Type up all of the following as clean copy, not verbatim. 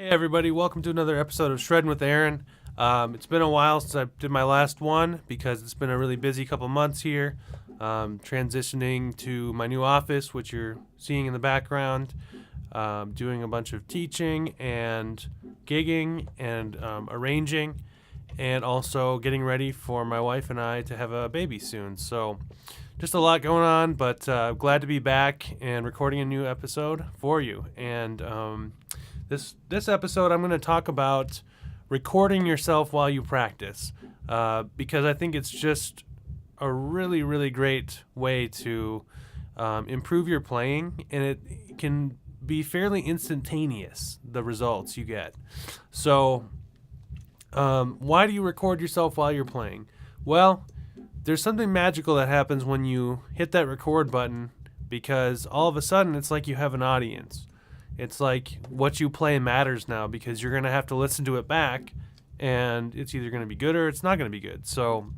Hey everybody, welcome to another episode of Shreddin with Aaron. It's been a while since I did my last one because it's been a really busy couple months here. Transitioning to my new office, which you're seeing in the background. Doing a bunch of teaching and gigging and arranging, and also getting ready for my wife and I to have a baby soon. So just a lot going on, but glad to be back and recording a new episode for you. And this episode, I'm going to talk about recording yourself while you practice, because I think it's just a really, really great way to improve your playing, and it can be fairly instantaneous, the results you get. So why do you record yourself while you're playing? Well, there's something magical that happens when you hit that record button, because all of a sudden it's like you have an audience. It's like what you play matters now, because you're going to have to listen to it back, and it's either going to be good or it's not going to be good. So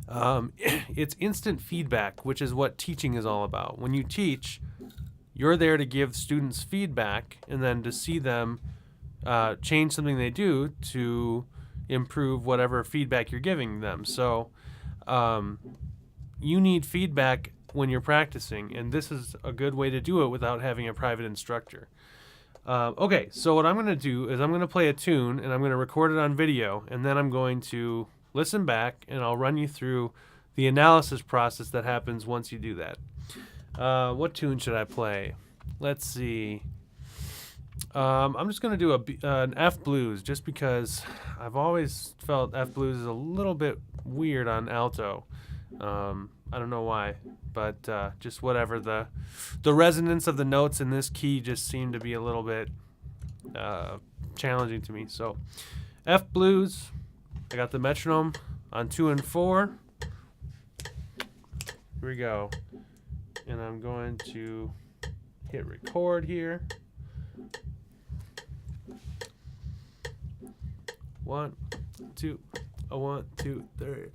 it's instant feedback, which is what teaching is all about. When you teach, you're there to give students feedback and then to see them change something they do to improve whatever feedback you're giving them. So you need feedback when you're practicing, and this is a good way to do it without having a private instructor. Okay, so what I'm going to do is I'm going to play a tune, and I'm going to record it on video, and then I'm going to listen back, and I'll run you through the analysis process that happens once you do that. What tune should I play? Let's see. I'm just going to do an F blues, just because I've always felt F blues is a little bit weird on alto. I don't know why, but just whatever. The resonance of the notes in this key just seemed to be a little bit challenging to me. So F blues, I got the metronome on 2 and 4. Here we go. And I'm going to hit record here. 1, 2, 1, 2, 3.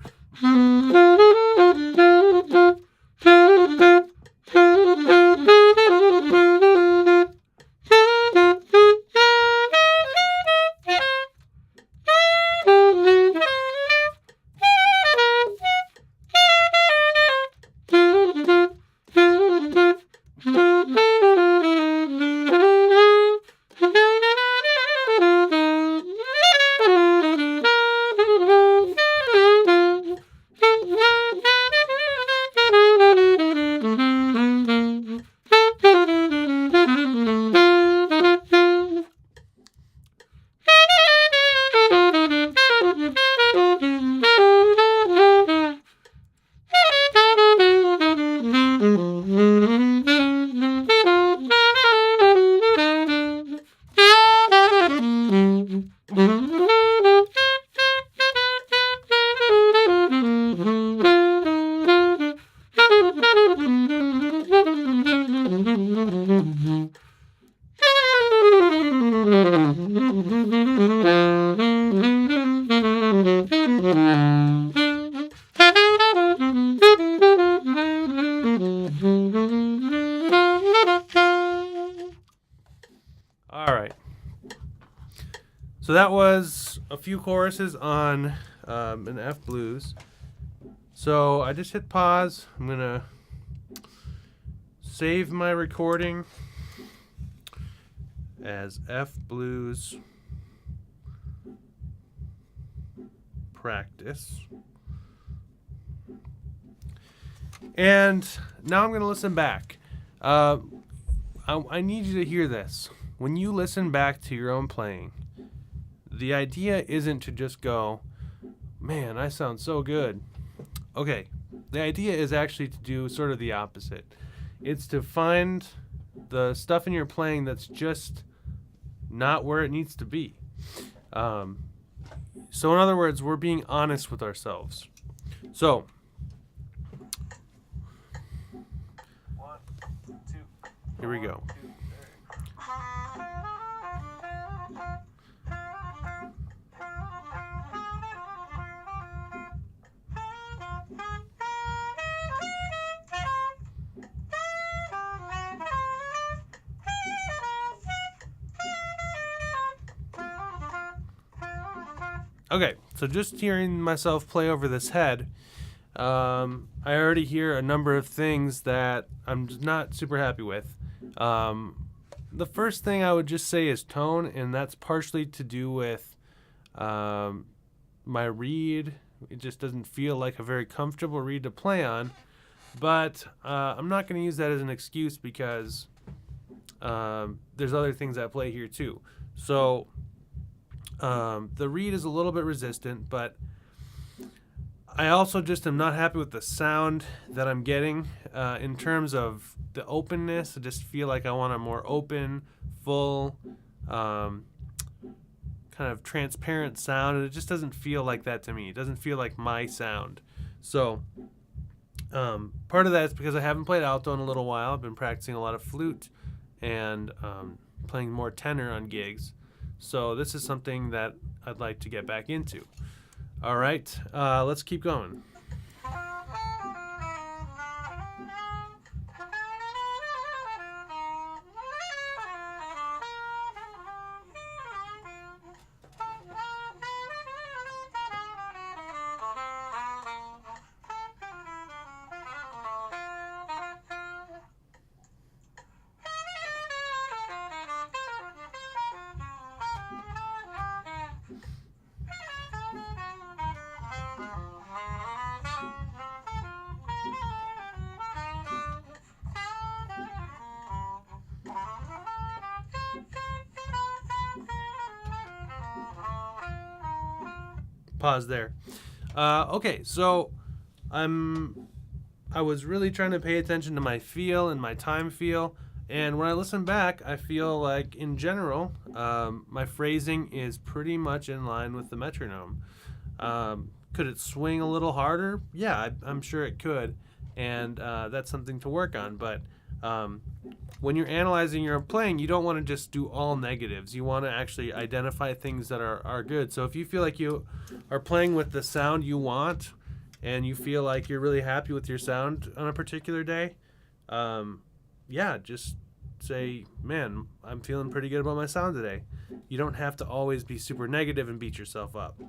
All right. So that was a few choruses on an F blues. So I just hit pause. I'm going to save my recording as F blues practice. And now I'm going to listen back. I need you to hear this. When you listen back to your own playing, the idea isn't to just go, man, I sound so good. Okay, the idea is actually to do sort of the opposite. It's to find the stuff in your playing that's just not where it needs to be. So in other words, we're being honest with ourselves. So, 1, 2, here we go. Okay, so just hearing myself play over this head, I already hear a number of things that I'm just not super happy with. The first thing I would just say is tone, and that's partially to do with my reed. It just doesn't feel like a very comfortable reed to play on, but I'm not going to use that as an excuse because there's other things at play here too. So the reed is a little bit resistant, but I also just am not happy with the sound that I'm getting in terms of the openness. I just feel like I want a more open, full, kind of transparent sound, and it just doesn't feel like that to me. It doesn't feel like my sound. So part of that is because I haven't played alto in a little while. I've been practicing a lot of flute and playing more tenor on gigs. So this is something that I'd like to get back into. All right, let's keep going. Pause there. Okay, so I was really trying to pay attention to my feel and my time feel, and when I listen back, I feel like in general, my phrasing is pretty much in line with the metronome. Could it swing a little harder? Yeah, I'm sure it could, and that's something to work on. But when you're analyzing your playing, you don't want to just do all negatives. You want to actually identify things that are good. So if you feel like you are playing with the sound you want and you feel like you're really happy with your sound on a particular day, yeah, just say, man, I'm feeling pretty good about my sound today. You don't have to always be super negative and beat yourself up.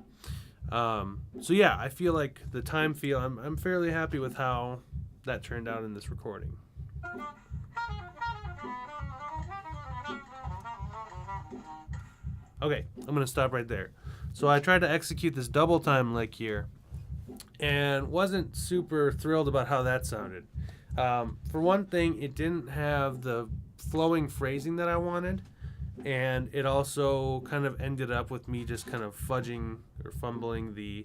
So yeah, I feel like the time feel, I'm fairly happy with how that turned out in this recording. Okay, I'm going to stop right there. So I tried to execute this double time lick here and wasn't super thrilled about how that sounded. For one thing, it didn't have the flowing phrasing that I wanted, and it also kind of ended up with me just kind of fudging or fumbling the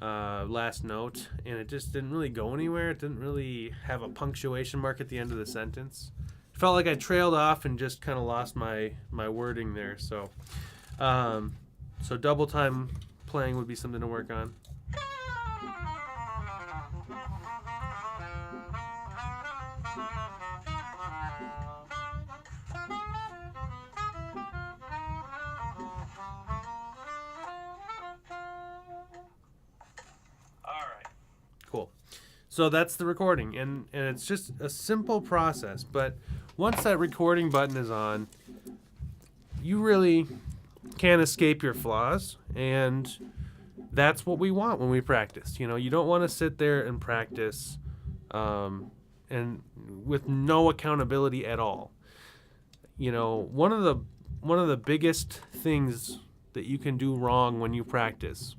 last note, and it just didn't really go anywhere. It didn't really have a punctuation mark at the end of the sentence. It felt like I trailed off and just kind of lost my wording there. So so double time playing would be something to work on. Cool. So that's the recording, and it's just a simple process, but once that recording button is on, you really can't escape your flaws, and that's what we want when we practice. You know, you don't want to sit there and practice and with no accountability at all. You know, one of the biggest things that you can do wrong when you practice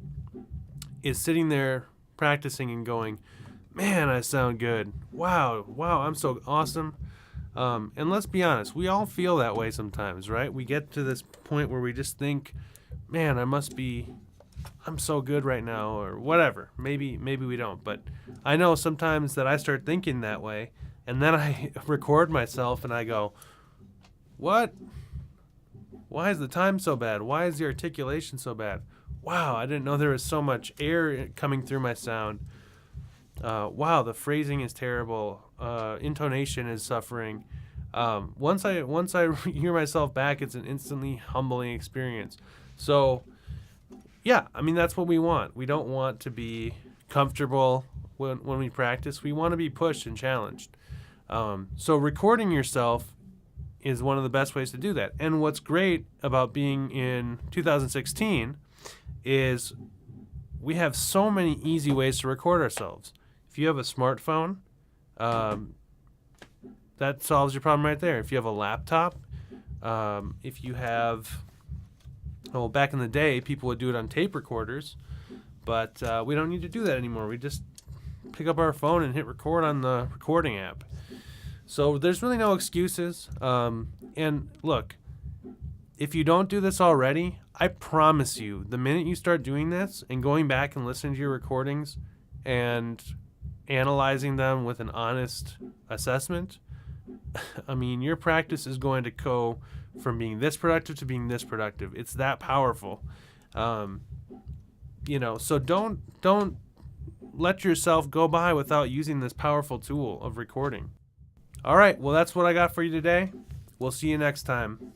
is sitting there practicing and going, man, I sound good. Wow, I'm so awesome. And let's be honest, we all feel that way sometimes, right? We get to this point where we just think, man, I'm so good right now, or whatever. Maybe we don't, but I know sometimes that I start thinking that way, and then I record myself and I go, what? Why is the time so bad? Why is the articulation so bad? Wow, I didn't know there was so much air coming through my sound. Wow, the phrasing is terrible. Intonation is suffering. Once I hear myself back, it's an instantly humbling experience. So, yeah, I mean, that's what we want. We don't want to be comfortable when we practice. We want to be pushed and challenged. So recording yourself is one of the best ways to do that. And what's great about being in 2016 is we have so many easy ways to record ourselves. If you have a smartphone, that solves your problem right there. If you have a laptop, if you have, well, back in the day, people would do it on tape recorders, but we don't need to do that anymore. We just pick up our phone and hit record on the recording app. So there's really no excuses. And look, if you don't do this already, I promise you, the minute you start doing this and going back and listening to your recordings and analyzing them with an honest assessment, I mean, your practice is going to go from being this productive to being this productive. It's that powerful. So don't let yourself go by without using this powerful tool of recording. All right, well, that's what I got for you today. We'll see you next time.